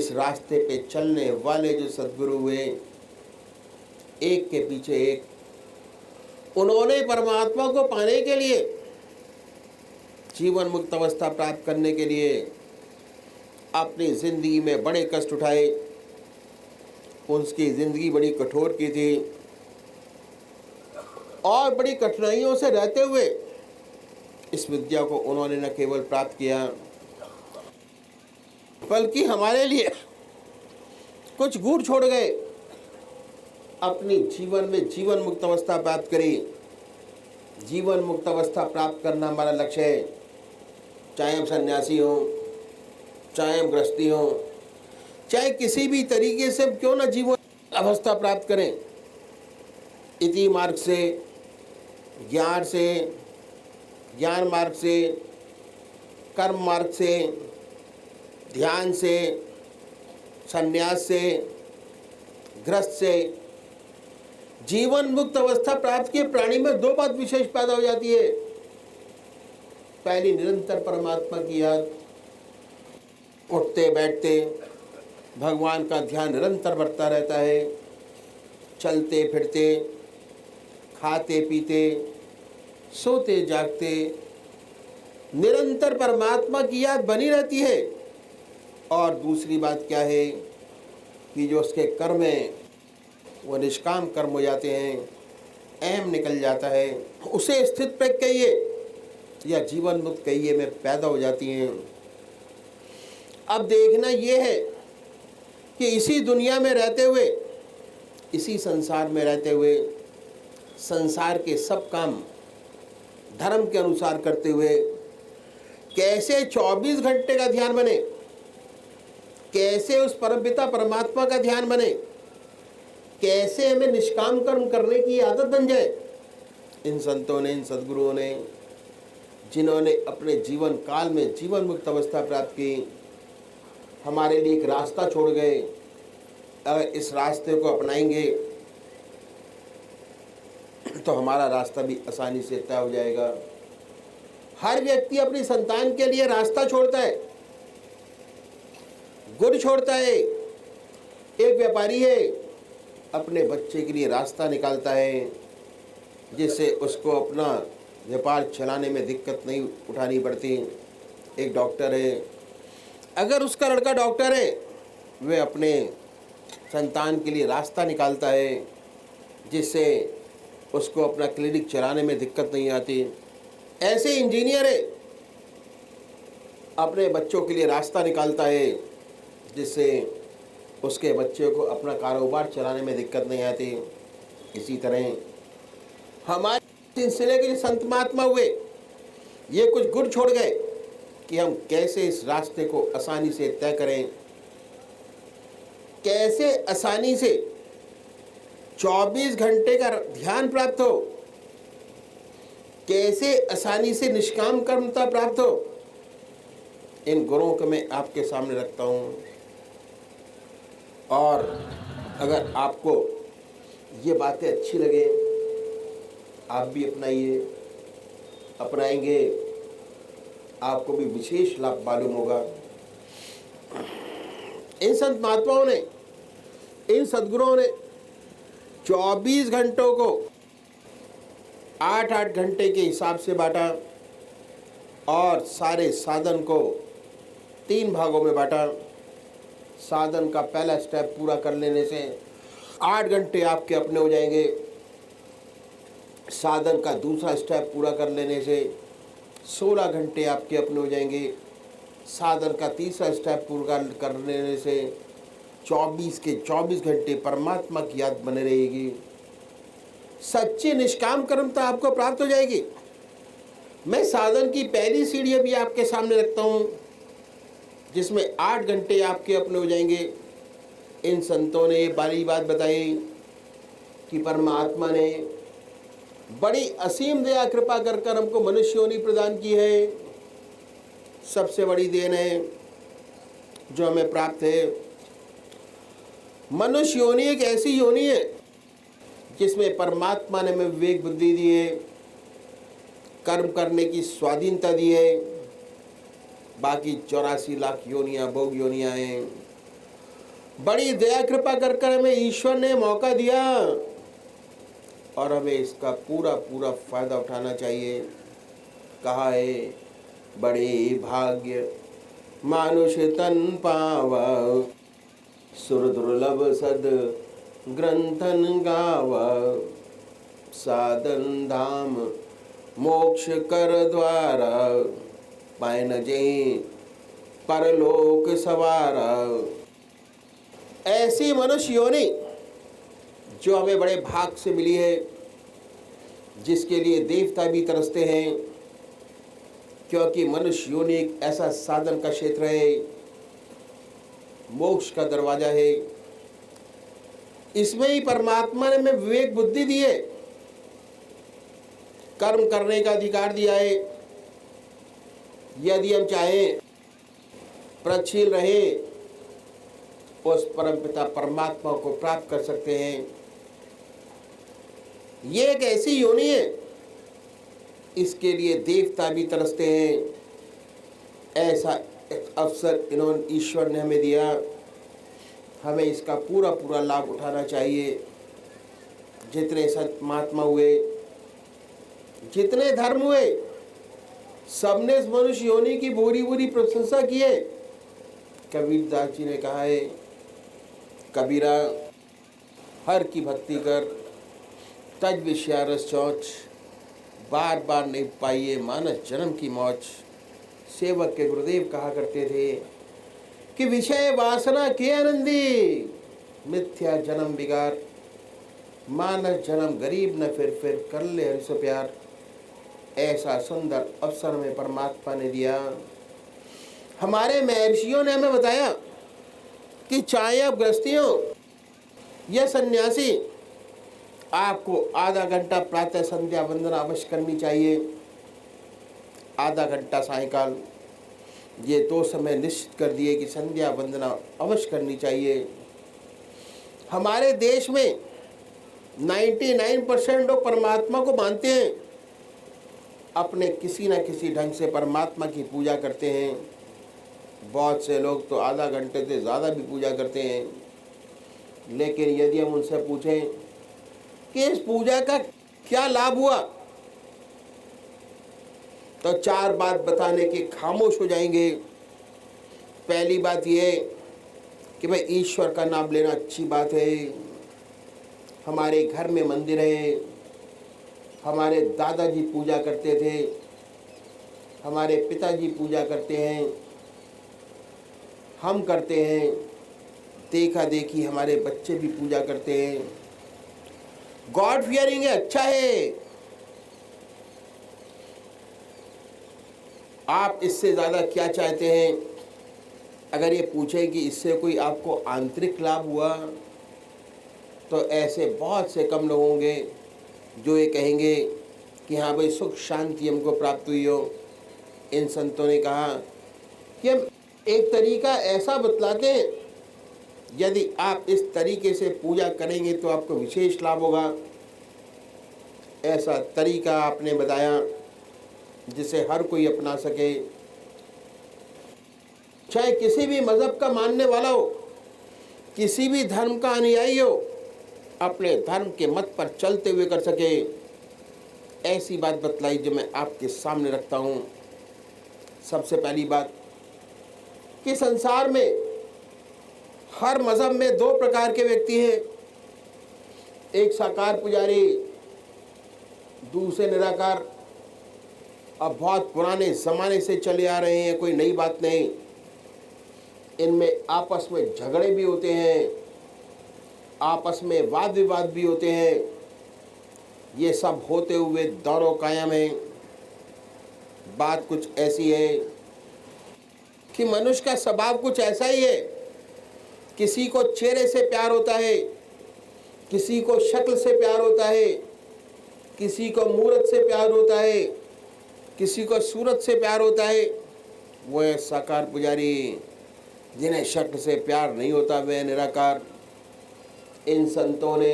इस रास्ते पे चलने वाले जो सद्गुरु हुए, एक के पीछे एक, उन्होंने परमात्मा को पाने के लिए, जीवन मुक्त अवस्था प्राप्त करने के लिए अपनी जिंदगी में बड़े कष्ट उठाए। उनकी जिंदगी बड़ी कठोर की थी और बड़ी कठिनाइयों से रहते हुए इस विद्या को उन्होंने न केवल प्राप्त किया, बल्कि हमारे लिए कुछ गुर छोड़ गए। अपनी जीवन में जीवन मुक्त अवस्था प्राप्त करी। जीवन मुक्त अवस्था प्राप्त करना हमारा लक्ष्य है। चाहे हम सन्यासी हों, चाहे हम गृहस्थी हों, चाहे किसी भी तरीके से क्यों ना जीवन अवस्था प्राप्त करें, इति मार्ग से, ज्ञान मार्ग से, कर्म मार्ग से, ध्यान से, संन्यास से, गृहस्थ से जीवन मुक्त अवस्था प्राप्त किए प्राणी में दो बात विशेष पैदा हो जाती है। पहली, निरंतर परमात्मा की याद, उठते बैठते भगवान का ध्यान निरंतर बढ़ता रहता है। चलते फिरते, खाते पीते, सोते जागते निरंतर परमात्मा की याद बनी रहती है। और दूसरी बात क्या है कि जो उसके कर्म हैं वो निष्काम कर्म हो जाते हैं, अहम निकल जाता है, उसे स्थित प्रज्ञ कहिए या जीवन मुक्त कहिए में पैदा हो जाती हैं। अब देखना ये है कि इसी दुनिया में रहते हुए, इसी संसार में रहते हुए, संसार के सब काम धर्म के अनुसार करते हुए कैसे 24 घंटे का ध्यान बने, कैसे उस परमपिता परमात्मा का ध्यान बने, कैसे हमें निष्काम कर्म करने की आदत बन जाए। इन संतों ने, इन सद्गुरुओं ने, जिन्होंने अपने जीवन काल में जीवन मुक्त अवस्था प्राप्त की, हमारे लिए एक रास्ता छोड़ गए। अगर इस रास्ते को अपनाएंगे तो हमारा रास्ता भी आसानी से तय हो जाएगा। हर व्यक्ति अपनी संतान के लिए रास्ता छोड़ता है, गुर छोड़ता है। एक व्यापारी है, अपने बच्चे के लिए रास्ता निकालता है जिससे उसको अपना व्यापार चलाने में दिक्कत नहीं उठानी पड़ती। एक डॉक्टर है, अगर उसका लड़का डॉक्टर है, वह अपने संतान के लिए रास्ता निकालता है जिससे उसको अपना क्लिनिक चलाने में दिक्कत नहीं आती। ऐसे इंजीनियर है, अपने बच्चों के लिए रास्ता निकालता है जिससे उसके बच्चे को अपना कारोबार चलाने में दिक्कत नहीं आती। इसी तरह हमारे सिलसिले के संत महात्मा हुए, ये कुछ गुर छोड़ गए कि हम कैसे इस रास्ते को आसानी से तय करें, कैसे आसानी से 24 घंटे का ध्यान प्राप्त हो, कैसे आसानी से निष्काम कर्मता प्राप्त हो। इन गुरुओं को मैं आपके सामने रखता हूं। और अगर आपको ये बातें अच्छी लगे, आप भी अपनाइए, अपनाएंगे आपको भी विशेष लाभ मालूम होगा। इन संत महात्माओं ने, इन सद्गुरुओं ने 24 घंटों को 8-8 घंटे के हिसाब से बांटा और सारे साधन को 3 भागों में बांटा। साधन का पहला स्टेप पूरा कर लेने से 8 घंटे आपके अपने हो जाएंगे। साधन का दूसरा स्टेप पूरा कर लेने से 16 घंटे आपके अपने हो जाएंगे। साधन का तीसरा स्टेप पूरा कर लेने से 24 के 24 घंटे परमात्मा की याद बने रहेगी। सच्ची निष्काम कर्मता आपको प्राप्त हो जाएगी। मैं साधन की पहली सीढ़ी अभी आपके सामने रखता हूँ जिसमें 8 घंटे आपके अपने हो जाएंगे। इन संतों ने बड़ी बात बताई कि परमात्मा ने बड़ी असीम दया कृपा कर हमको मनुष्य योनि प्रदान की है। सबसे बड़ी देन है जो हमें प्राप्त है। मनुष्य योनि एक ऐसी योनि है जिसमें परमात्मा ने हमें विवेक बुद्धि दी है, कर्म करने की स्वाधीनता दी है। बाकी 84 लाख योनियाँ भोग योनियाँ हैं। बड़ी दया कृपा कर कर हमें ईश्वर ने मौका दिया और हमें इसका पूरा पूरा फायदा उठाना चाहिए। कहा है, बड़े भाग्य मानुष तन पावा, सुर दुर्लभ सद ग्रंथन गावा, साधन धाम मोक्ष कर द्वारा, पाए न जे परलोक सवारा। ऐसी मनुष्य योनि जो हमें बड़े भाग से मिली है, जिसके लिए देवता भी तरसते हैं, क्योंकि मनुष्य योनि एक ऐसा साधन का क्षेत्र है, मोक्ष का दरवाजा है। इसमें ही परमात्मा ने हमें विवेक बुद्धि दी है, कर्म करने का अधिकार दिया है। यदि हम चाहें प्रच्छील रहे, उस परमपिता परमात्मा को प्राप्त कर सकते हैं। ये एक ऐसी योनि है, इसके लिए देवता भी तरसते हैं। ऐसा अवसर इन्होंने ईश्वर ने हमें दिया, हमें इसका पूरा पूरा लाभ उठाना चाहिए। जितने संत महात्मा हुए, जितने धर्म हुए, सबने इस मनुष्य योनि की बुरी बुरी प्रशंसा की है। कबीरदास जी ने कहा है, कबीरा हर की भक्ति कर, तज विषयारस चौच, बार बार नहीं पाइए मानस जन्म की मौज। सेवक के गुरुदेव कहा करते थे कि विषय वासना के आनंदी, मिथ्या जन्म बिगार, मानस जन्म गरीब न फिर कर ले हरि से प्यार। ऐसा सुंदर अवसर में परमात्मा ने दिया। हमारे महर्षियों ने हमें बताया कि चाहे आप गृहस्थी हो या सन्यासी, आपको आधा घंटा प्रातः संध्या वंदना अवश्य करनी चाहिए, आधा घंटा सायकाल। ये 2 समय निश्चित कर दिए कि संध्या वंदना अवश्य करनी चाहिए। हमारे देश में 99% लोग परमात्मा को मानते हैं, अपने किसी न किसी ढंग से परमात्मा की पूजा करते हैं। बहुत से लोग तो आधा घंटे से ज़्यादा भी पूजा करते हैं। लेकिन यदि हम उनसे पूछें कि इस पूजा का क्या लाभ हुआ, तो 4 बात बताने के खामोश हो जाएंगे। पहली बात ये कि भाई ईश्वर का नाम लेना अच्छी बात है, हमारे घर में मंदिर है, हमारे दादाजी पूजा करते थे, हमारे पिताजी पूजा करते हैं, हम करते हैं, देखा देखी हमारे बच्चे भी पूजा करते हैं। गॉड फियरिंग है, अच्छा है। आप इससे ज़्यादा क्या चाहते हैं? अगर ये पूछे कि इससे कोई आपको आंतरिक लाभ हुआ, तो ऐसे बहुत से कम लोग होंगे जो ये कहेंगे कि हाँ भाई सुख शांति हमको प्राप्त हुई हो। इन संतों ने कहा कि हम एक तरीका ऐसा बतलाते हैं, यदि आप इस तरीके से पूजा करेंगे तो आपको विशेष लाभ होगा। ऐसा तरीका आपने बताया जिसे हर कोई अपना सके, चाहे किसी भी मजहब का मानने वाला हो, किसी भी धर्म का अनुयायी हो, अपने धर्म के मत पर चलते हुए कर सके। ऐसी बात बतलाई जो मैं आपके सामने रखता हूँ। सबसे पहली बात कि संसार में हर मजहब में 2 प्रकार के व्यक्ति हैं, एक साकार पुजारी, दूसरे निराकार। अब बहुत पुराने ज़माने से चले आ रहे हैं, कोई नई बात नहीं। इनमें आपस में झगड़े भी होते हैं, आपस में वाद विवाद भी होते हैं। ये सब होते हुए दौरों कायम है। बात कुछ ऐसी है कि मनुष्य का स्वभाव कुछ ऐसा ही है, किसी को चेहरे से प्यार होता है, किसी को शक्ल से प्यार होता है, किसी को मूरत से प्यार होता है, किसी को सूरत से प्यार होता है। वो है साकार पुजारी। जिन्हें शक्ल से प्यार नहीं होता वे निराकार। इन संतों ने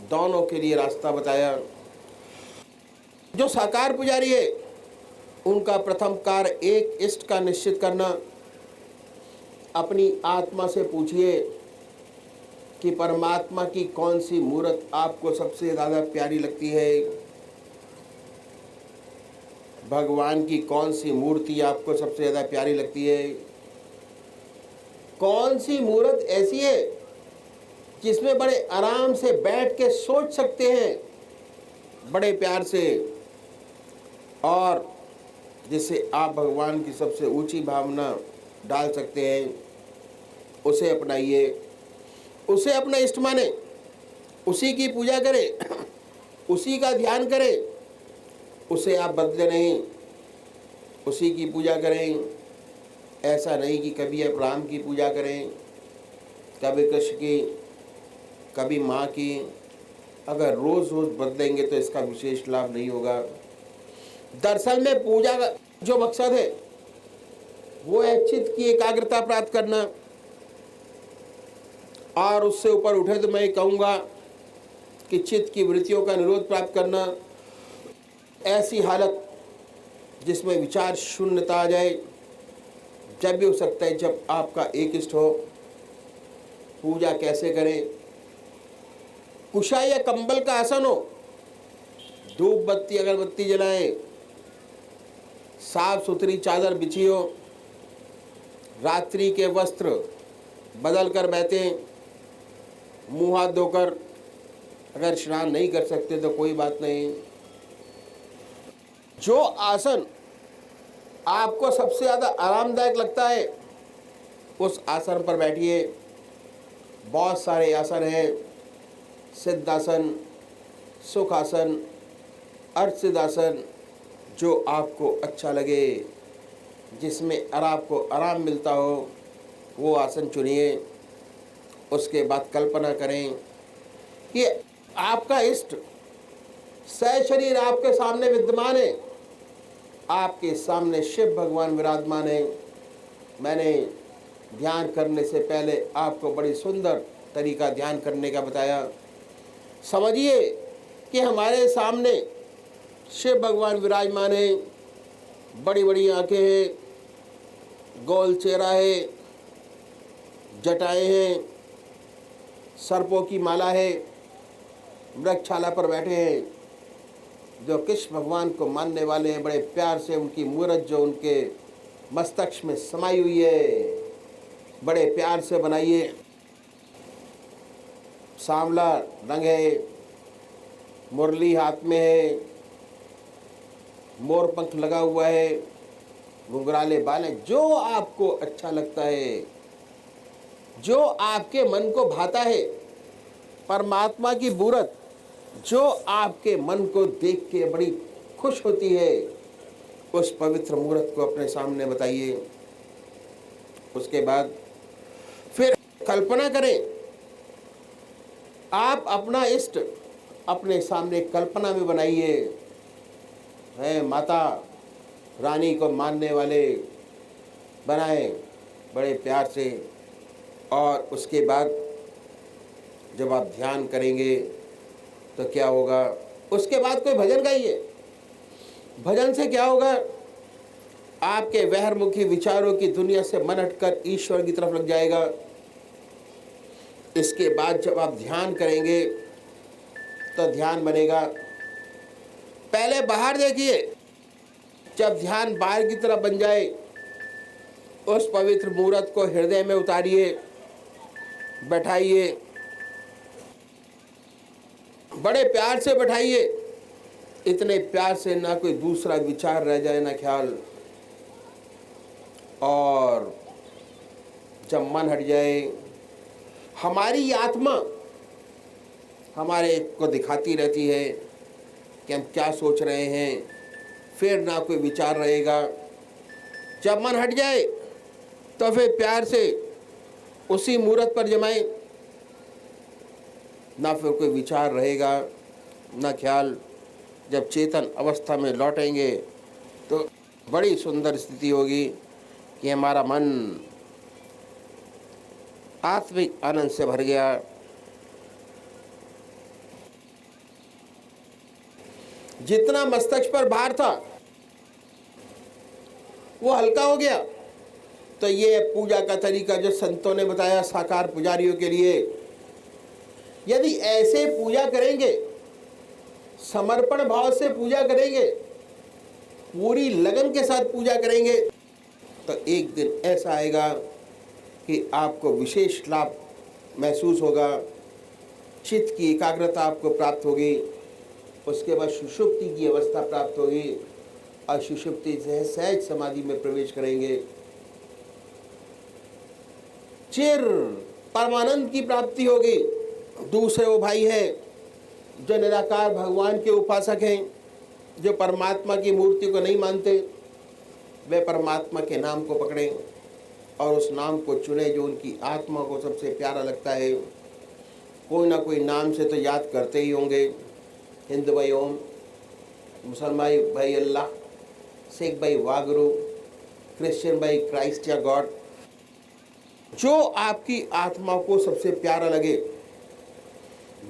दोनों के लिए रास्ता बताया। जो साकार पुजारी है, उनका प्रथम कार्य एक इष्ट का निश्चित करना, अपनी आत्मा से पूछिए कि परमात्मा की कौन सी मूर्त आपको सबसे ज़्यादा प्यारी लगती है। भगवान की कौन सी मूर्ति आपको सबसे ज़्यादा प्यारी लगती है। कौन सी मूर्त ऐसी है जिसमें बड़े आराम से बैठ के सोच सकते हैं, बड़े प्यार से, और जिसे आप भगवान की सबसे ऊंची भावना डाल सकते हैं। उसे अपनाइए, उसे अपना इष्ट माने, उसी की पूजा करें, उसी का ध्यान करें, उसे आप बदले नहीं, उसी की पूजा करें। ऐसा नहीं कि कभी आप राम की पूजा करें, कभी कृष्ण की, कभी माँ की। अगर रोज़ रोज़ बदलेंगे तो इसका विशेष लाभ नहीं होगा। दरअसल में पूजा का जो मकसद है वो है चित्त की एकाग्रता प्राप्त करना, और उससे ऊपर उठे तो मैं कहूँगा कि चित्त की वृत्तियों का निरोध प्राप्त करना। ऐसी हालत जिसमें विचार शून्यता आ जाए, जब भी हो सकता है जब आपका एक इष्ट हो। पूजा कैसे करें? कुशा या कंबल का आसन हो, धूप बत्ती अगरबत्ती जलाएं, साफ सुथरी चादर बिछी हो, रात्रि के वस्त्र बदल कर बैठे, मुंह हाथ धोकर। अगर स्नान नहीं कर सकते तो कोई बात नहीं। जो आसन आपको सबसे ज़्यादा आरामदायक लगता है उस आसन पर बैठिए। बहुत सारे आसन हैं, सिद्धासन, सुखासन, अर्धसिद्धासन। जो आपको अच्छा लगे, जिसमें आपको आराम मिलता हो, वो आसन चुनिए। उसके बाद कल्पना करें कि आपका इष्ट सशरीर आपके सामने विद्यमान है, आपके सामने शिव भगवान विराजमान है। मैंने ध्यान करने से पहले आपको बड़ी सुंदर तरीका ध्यान करने का बताया। समझिए कि हमारे सामने शिव भगवान विराजमान है। बड़ी बड़ी आंखें हैं, गोल चेहरा है, जटाएं हैं, सर्पों की माला है, वृक्षशाला पर बैठे हैं। जो कृष्ण भगवान को मानने वाले हैं, बड़े प्यार से उनकी मूर्त जो उनके मस्तक में समाई हुई है, बड़े प्यार से बनाइए। सांवला रंग है, मुरली हाथ में है, मोर पंख लगा हुआ है, घुंघराले बाल हैं। जो आपको अच्छा लगता है, जो आपके मन को भाता है, परमात्मा की मूर्त जो आपके मन को देख के बड़ी खुश होती है, उस पवित्र मूर्त को अपने सामने बताइए। उसके बाद फिर कल्पना करें, आप अपना इष्ट अपने सामने कल्पना में बनाइए। है माता रानी को मानने वाले बनाए बड़े प्यार से। और उसके बाद जब आप ध्यान करेंगे तो क्या होगा? उसके बाद कोई भजन गाइए। भजन से क्या होगा? आपके बहिर्मुखी विचारों की दुनिया से मन हटकर ईश्वर की तरफ लग जाएगा। इसके बाद जब आप ध्यान करेंगे तो ध्यान बनेगा। पहले बाहर देखिए, जब ध्यान बाहर की तरफ बन जाए, उस पवित्र मूर्त को हृदय में उतारिए, बैठाइए, बड़े प्यार से बैठाइए। इतने प्यार से ना कोई दूसरा विचार रह जाए, ना ख्याल। और जब मन हट जाए, हमारी आत्मा हमारे को दिखाती रहती है कि हम क्या सोच रहे हैं। फिर ना कोई विचार रहेगा। जब मन हट जाए तो फिर प्यार से उसी मूर्त पर जमाएं। ना फिर कोई विचार रहेगा, ना ख्याल। जब चेतन अवस्था में लौटेंगे तो बड़ी सुंदर स्थिति होगी कि हमारा मन आत्मिक आनंद से भर गया। जितना मस्तक पर भार था वो हल्का हो गया। तो ये पूजा का तरीका जो संतों ने बताया साकार पुजारियों के लिए। यदि ऐसे पूजा करेंगे, समर्पण भाव से पूजा करेंगे, पूरी लगन के साथ पूजा करेंगे, तो एक दिन ऐसा आएगा कि आपको विशेष लाभ महसूस होगा, चित्त की एकाग्रता आपको प्राप्त होगी, उसके बाद सुषुप्ति की अवस्था प्राप्त होगी और सुषुप्ति से सहज समाधि में प्रवेश करेंगे। चिर परमानंद की प्राप्ति होगी। दूसरे वो भाई हैं जो निराकार भगवान के उपासक हैं, जो परमात्मा की मूर्ति को नहीं मानते, वे परमात्मा के नाम को पकड़ें और उस नाम को चुने जो उनकी आत्मा को सबसे प्यारा लगता है। कोई ना कोई नाम से तो याद करते ही होंगे। हिंदू भाई ओम, मुसलमान भाई अल्लाह, सिख भाई वागुरु, क्रिश्चियन भाई क्राइस्ट या गॉड। जो आपकी आत्मा को सबसे प्यारा लगे,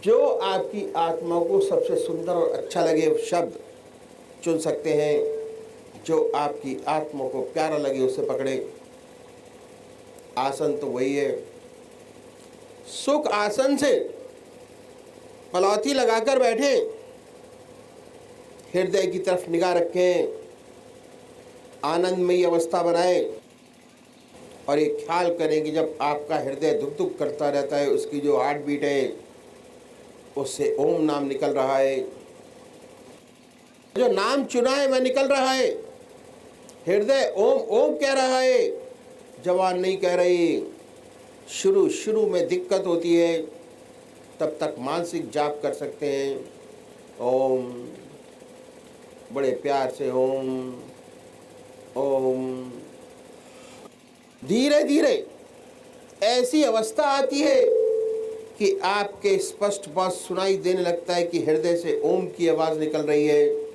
जो आपकी आत्मा को सबसे सुंदर और अच्छा लगे शब्द चुन सकते हैं। जो आपकी आत्मा को प्यारा लगे उसे पकड़े। आसन तो वही है। सुख आसन से पलौती लगाकर बैठे, हृदय की तरफ निगाह रखें, आनंदमयी अवस्था बनाएं और ये ख्याल करें कि जब आपका हृदय धुक धुक करता रहता है, उसकी जो हार्ट बीट है उससे ओम नाम निकल रहा है। जो नाम चुना है वह निकल रहा है। हृदय ओम ओम कह रहा है, जवान नहीं कह रही। शुरू में दिक्कत होती है, तब तक मानसिक जाप कर सकते हैं। ओम, बड़े प्यार से ओम ओम। धीरे धीरे ऐसी अवस्था आती है कि आपके स्पष्ट बात सुनाई देने लगता है कि हृदय से ओम की आवाज़ निकल रही है।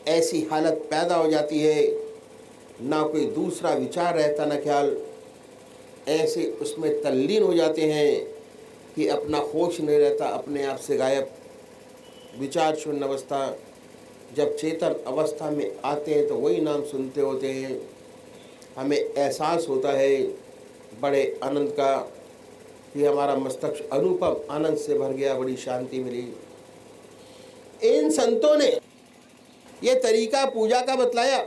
ऐसी हालत पैदा हो जाती है, ना कोई दूसरा विचार रहता ना ख्याल। ऐसे उसमें तल्लीन हो जाते हैं कि अपना होश नहीं रहता, अपने आप से गायब, विचार शून्य अवस्था। जब चेतन अवस्था में आते हैं तो वही नाम सुनते होते हैं। हमें एहसास होता है बड़े आनंद का कि हमारा मस्तिष्क अनुपम आनंद से भर गया, बड़ी शांति मिली। इन संतों ने ये तरीका पूजा का बतलाया।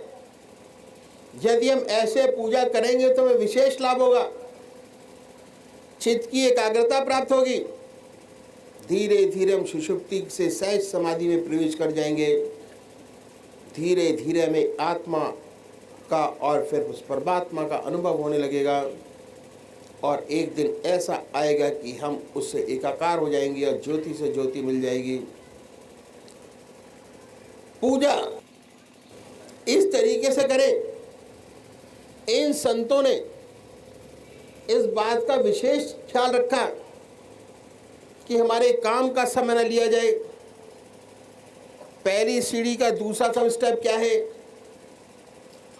यदि हम ऐसे पूजा करेंगे तो हमें विशेष लाभ होगा, चित्त की एकाग्रता प्राप्त होगी। धीरे धीरे हम सुषुप्ति से सहज समाधि में प्रवेश कर जाएंगे। धीरे धीरे हमें आत्मा का और फिर उस परमात्मा का अनुभव होने लगेगा और एक दिन ऐसा आएगा कि हम उससे एकाकार हो जाएंगे और ज्योति से ज्योति मिल जाएगी। पूजा इस तरीके से करें। इन संतों ने इस बात का विशेष ख्याल रखा कि हमारे काम का समय न लिया जाए। पहली सीढ़ी का दूसरा सब स्टेप क्या है?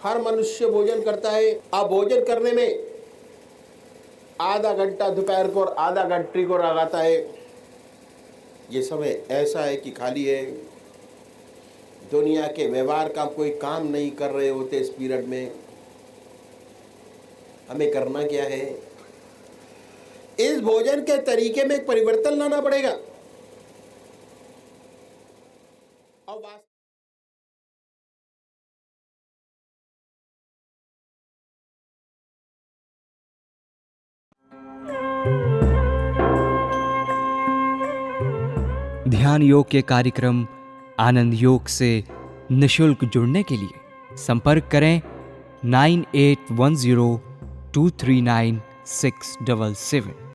हर मनुष्य भोजन करता है। अब भोजन करने में आधा घंटा दोपहर को और आधा घंटे को लगाता है। ये समय ऐसा है कि खाली है, दुनिया के व्यवहार का कोई काम नहीं कर रहे होते। इस पीरियड में हमें करना क्या है? इस भोजन के तरीके में एक परिवर्तन लाना पड़ेगा। ध्यान योग के कार्यक्रम आनंद योग से निशुल्क जुड़ने के लिए संपर्क करें 9810239677।